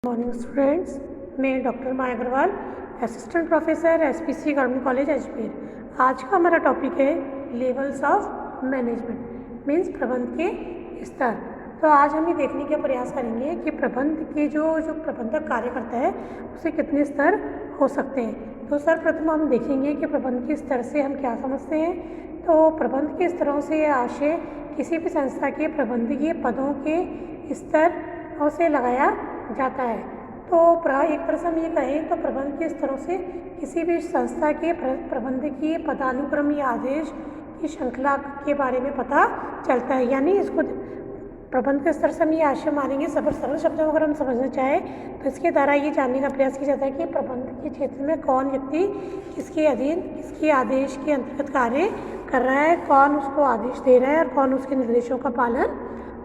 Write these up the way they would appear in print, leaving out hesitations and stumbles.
Morning students, मैं doctor Maya Agrawal, assistant professor SPC government college Ajmer. आज का हमारा टॉपिक है लेवल्स ऑफ मैनेजमेंट मीन्स प्रबंध के स्तर। तो आज हम ये देखने का प्रयास करेंगे कि प्रबंध के जो प्रबंधक कार्य करता है उसे कितने स्तर हो सकते हैं। तो सर्वप्रथम हम देखेंगे कि प्रबंध के स्तर से हम क्या समझते हैं। तो प्रबंध के स्तरों से आशय किसी भी संस्था के प्रबंधकीय पदों के स्तर से लगाया जाता है। तो एक तरह से हम ये कहें तो प्रबंध के स्तरों से किसी भी संस्था के प्रबंधकीय पदानुक्रम या आदेश की श्रृंखला के बारे में पता चलता है। यानी इसको प्रबंध के स्तर से हम ये आशय मानेंगे। सरल शब्दों में अगर हम समझना चाहें तो इसके द्वारा ये जानने का प्रयास किया जाता है कि प्रबंध के क्षेत्र में कौन व्यक्ति किसके अधीन किसके आदेश के अंतर्गत कार्य कर रहा है, कौन उसको आदेश दे रहा है और कौन उसके निर्देशों का पालन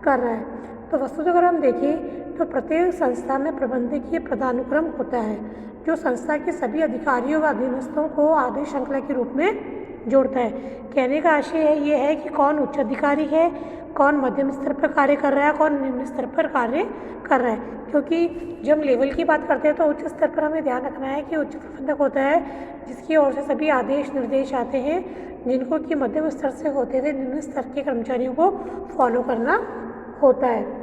कर रहा है। तो वस्तुतः अगर हम देखें तो प्रत्येक संस्था में प्रबंधकीय पदानुक्रम होता है जो संस्था के सभी अधिकारियों व अधीनस्थों को आदेश श्रृंखला के रूप में जोड़ता है। कहने का आशय ये है कि कौन उच्च अधिकारी है, कौन मध्यम स्तर पर कार्य कर रहा है, कौन निम्न स्तर पर कार्य कर रहा है। क्योंकि जब लेवल की बात करते हैं तो उच्च स्तर पर हमें ध्यान रखना है कि उच्च प्रबंधक होता है जिसकी ओर से सभी आदेश निर्देश आते हैं जिनको कि मध्यम स्तर से होते हुए निम्न स्तर के कर्मचारियों को फॉलो करना होता है।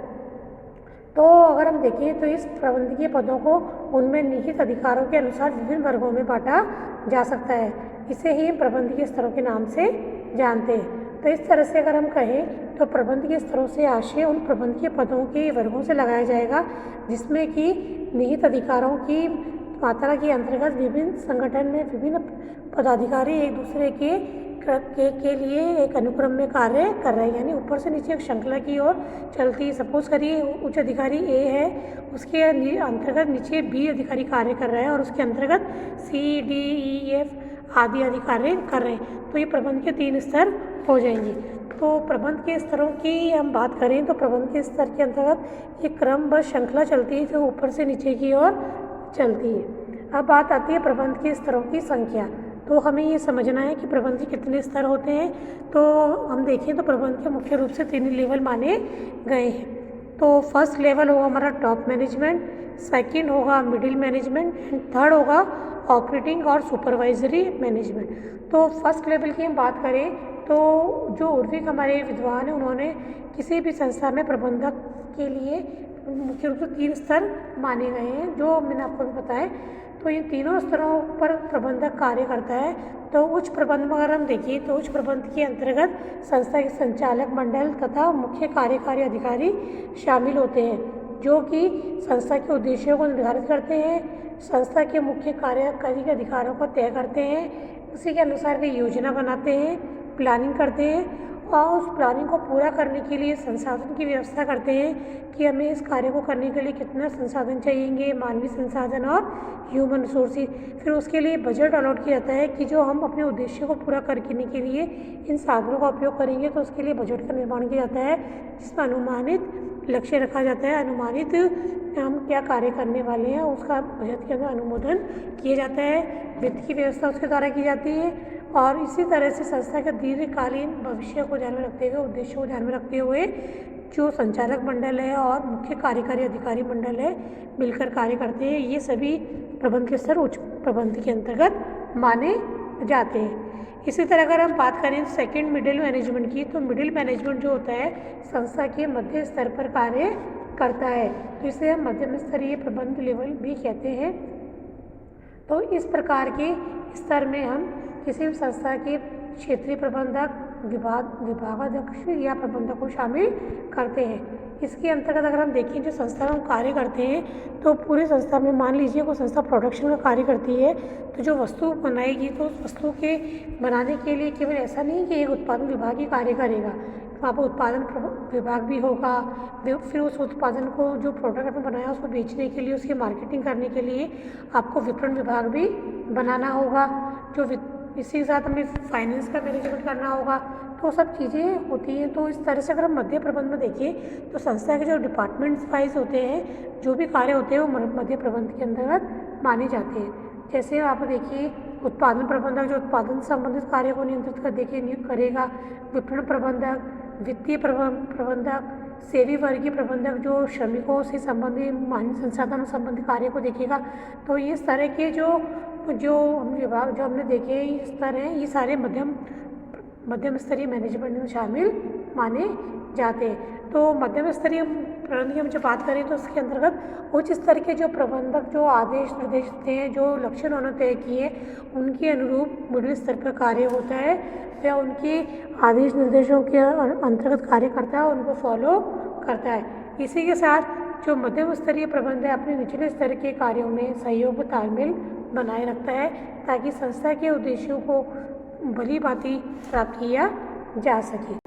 तो अगर हम देखें तो इस प्रबंधकीय पदों को उनमें निहित अधिकारों के अनुसार विभिन्न वर्गों में बांटा जा सकता है। इसे ही प्रबंधकीय स्तरों के नाम से जानते हैं। तो इस तरह से अगर हम कहें तो प्रबंधकीय स्तरों से आशय उन प्रबंधकीय पदों के वर्गों से लगाया जाएगा जिसमें कि निहित अधिकारों की मात्रा के अंतर्गत विभिन्न संगठन में विभिन्न पदाधिकारी एक दूसरे के लिए एक अनुक्रम में कार्य कर रहे हैं। यानी ऊपर से नीचे एक श्रृंखला की ओर चलती। सपोज करिए उच्च अधिकारी ए है, उसके अंतर्गत नीचे बी अधिकारी कार्य कर रहा है और उसके अंतर्गत सी डी ई एफ आदि कार्य कर रहे हैं। तो ये प्रबंध के 3 स्तर हो जाएंगे। तो प्रबंध के स्तरों की हम बात करें तो प्रबंध के स्तर के अंतर्गत एक क्रमबद्ध श्रृंखला चलती है जो ऊपर से नीचे की ओर चलती है। अब बात आती है प्रबंध के स्तरों की संख्या। तो हमें ये समझना है कि प्रबंध के कितने स्तर होते हैं। तो हम देखें तो प्रबंध के मुख्य रूप से 3 लेवल माने गए हैं। तो फर्स्ट लेवल होगा हमारा टॉप मैनेजमेंट, सेकंड होगा मिडिल मैनेजमेंट एंड थर्ड होगा ऑपरेटिंग और सुपरवाइजरी मैनेजमेंट। तो फर्स्ट लेवल की हम बात करें तो जो उर्विक हमारे विद्वान हैं उन्होंने किसी भी संस्था में प्रबंधक के लिए मुख्य रूप से 3 स्तर माने गए हैं जो मैंने आपको भी बताया। तो इन तीनों स्तरों पर प्रबंधक कार्य करता है। तो उच्च प्रबंध में अगर हम देखें तो उच्च प्रबंध के अंतर्गत संस्था के संचालक मंडल तथा मुख्य कार्यकारी अधिकारी शामिल होते हैं जो कि संस्था के उद्देश्यों को निर्धारित करते हैं, संस्था के मुख्य कार्यकारी अधिकारों को तय करते हैं, उसी के अनुसार वे योजना बनाते हैं, प्लानिंग करते हैं और उस प्लानिंग को पूरा करने के लिए संसाधन की व्यवस्था करते हैं कि हमें इस कार्य को करने के लिए कितना संसाधन चाहिए, मानवीय संसाधन और ह्यूमन रिसोर्सेज। फिर उसके लिए बजट अलॉट किया जाता है कि जो हम अपने उद्देश्य को पूरा करने के लिए इन साधनों का उपयोग करेंगे तो उसके लिए बजट का निर्माण किया जाता है जिसमें अनुमानित लक्ष्य रखा जाता है, अनुमानित हम क्या कार्य करने वाले हैं उसका बजट के अंदर अनुमोदन किया जाता है, वित्त की व्यवस्था उसके द्वारा की जाती है और इसी तरह से संस्था के दीर्घकालीन भविष्य को ध्यान में रखते हुए, उद्देश्य को ध्यान में रखते हुए जो संचालक मंडल है और मुख्य कार्यकारी अधिकारी मंडल है मिलकर कार्य करते हैं। ये सभी प्रबंध के स्तर उच्च प्रबंध के अंतर्गत माने जाते हैं। इसी तरह अगर हम बात करें सेकंड मिडिल मैनेजमेंट की तो मिडिल मैनेजमेंट जो होता है संस्था के मध्य स्तर पर कार्य करता है, तो इसे हम मध्यम स्तरीय प्रबंध लेवल भी कहते हैं। तो इस प्रकार के स्तर में हम किसी भी संस्था के क्षेत्रीय प्रबंधक, विभागाध्यक्ष या प्रबंधक को शामिल करते हैं। इसके अंतर्गत अगर हम देखें जो संस्था में हम कार्य करते हैं तो पूरी संस्था में मान लीजिए कोई संस्था प्रोडक्शन का कार्य करती है तो जो वस्तु बनाएगी तो उस वस्तु के बनाने के लिए केवल ऐसा नहीं कि एक उत्पादन विभाग ही कार्य करेगा, वहाँ पर उत्पादन विभाग भी होगा। फिर उस उत्पादन को जो प्रोडक्ट आपने बनाया उसको बेचने के लिए, उसकी मार्केटिंग करने के लिए आपको विपणन विभाग भी बनाना होगा। जो इसी के साथ हमें फाइनेंस का मैनेजमेंट करना होगा। तो सब चीज़ें होती हैं। तो इस तरह से अगर हम मध्य प्रबंध में देखें तो संस्था के जो डिपार्टमेंट्स वाइज होते हैं जो भी कार्य होते हैं वो मध्य प्रबंध के अंतर्गत माने जाते हैं। जैसे आप देखिए उत्पादन प्रबंधक जो उत्पादन संबंधित कार्य को नियंत्रित कर करेगा, विपणन प्रबंधक, वित्तीय प्रबंधक, सेवी वर्गीय प्रबंधक जो श्रमिकों से संबंधित मानव संसाधन संबंधी कार्य को देखेगा। तो इस तरह के जो जो विभाग जो हमने देखे हैं इस तरह ये सारे मध्यम स्तरीय मैनेजमेंट में शामिल माने जाते हैं। तो मध्यम स्तरीय प्रबंधन की हम जब बात करें तो उसके अंतर्गत उच्च स्तर के जो प्रबंधक जो आदेश निर्देश देते हैं, जो लक्ष्य उन्होंने तय किए उनके अनुरूप मिडिल स्तर पर कार्य होता है या उनके आदेश निर्देशों के अंतर्गत कार्य करता है, उनको फॉलो करता है। इसी के साथ जो मध्यम स्तरीय प्रबंधक है अपने निचले स्तर के कार्यों में सहयोग व तालमेल बनाए रखता है ताकि संस्था के उद्देश्यों को भली भांति प्राप्त किया जा सके।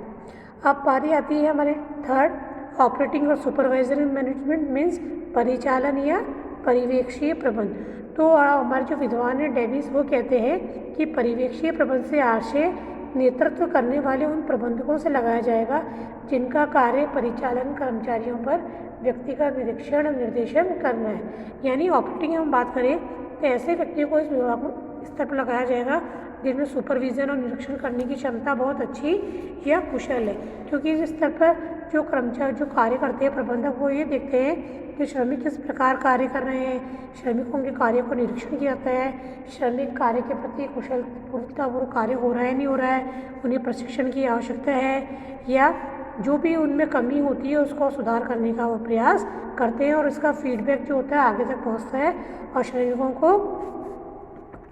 अब बारी आती है हमारे थर्ड ऑपरेटिंग और सुपरवाइजरी मैनेजमेंट मीन्स परिचालन या परिवेक्षीय प्रबंध। तो हमारे जो विद्वान हैं डेविस वो कहते हैं कि परिवेक्षीय प्रबंध से आशय नेतृत्व करने वाले उन प्रबंधकों से लगाया जाएगा जिनका कार्य परिचालन कर्मचारियों पर व्यक्तिगत निरीक्षण निर्देशन करना है। यानी ऑपरेटिंग हम बात करें तो ऐसे व्यक्तियों को इस विभाग को स्तर पर लगाया जाएगा जिनमें सुपरविजन और निरीक्षण करने की क्षमता बहुत अच्छी या कुशल है, क्योंकि इस स्तर पर जो कर्मचारी जो कार्य करते हैं प्रबंधक वो ये देखते हैं कि श्रमिक किस प्रकार कार्य कर रहे हैं, श्रमिकों के कार्य को निरीक्षण किया जाता है, श्रमिक कार्य के प्रति कुशलतापूर्वक कार्य हो रहा है नहीं हो रहा है, उन्हें प्रशिक्षण की आवश्यकता है या जो भी उनमें कमी होती है उसको सुधार करने का वो प्रयास करते हैं और इसका फीडबैक जो होता है आगे तक पहुँचता है और श्रमिकों को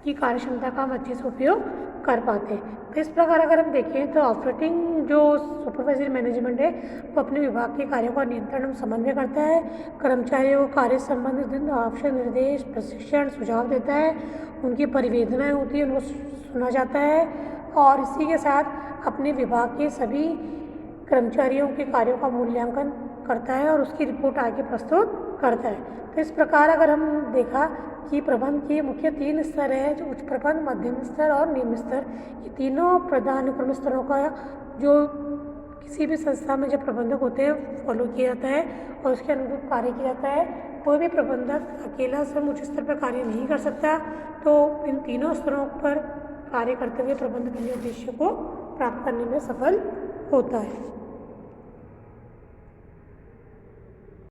की कार्य क्षमता का हम अच्छे से उपयोग कर पाते हैं। तो इस प्रकार अगर हम देखें तो ऑपरेटिंग जो सुपरवाइजरी मैनेजमेंट है वो अपने विभाग के कार्यों का नियंत्रण और समन्वय करता है, कर्मचारियों को कार्य संबंधित आवश्यक निर्देश प्रशिक्षण सुझाव देता है, उनकी परिवेदनाएं होती है उनको सुना जाता है और इसी के साथ अपने विभाग के सभी कर्मचारियों के कार्यों का मूल्यांकन करता है और उसकी रिपोर्ट आगे प्रस्तुत करता है। तो इस प्रकार अगर हम देखा कि प्रबंध के मुख्य 3 स्तर है, जो उच्च प्रबंध, मध्यम स्तर और निम्न स्तर। ये तीनों पदानुक्रम स्तरों का जो किसी भी संस्था में जो प्रबंधक होते हैं फॉलो किया जाता है और उसके अनुरूप कार्य किया जाता है। कोई भी प्रबंधक अकेला स्वयं उच्च स्तर पर कार्य नहीं कर सकता, तो इन तीनों स्तरों पर कार्य करते हुए प्रबंधक के उद्देश्य को प्राप्त करने में सफल होता है।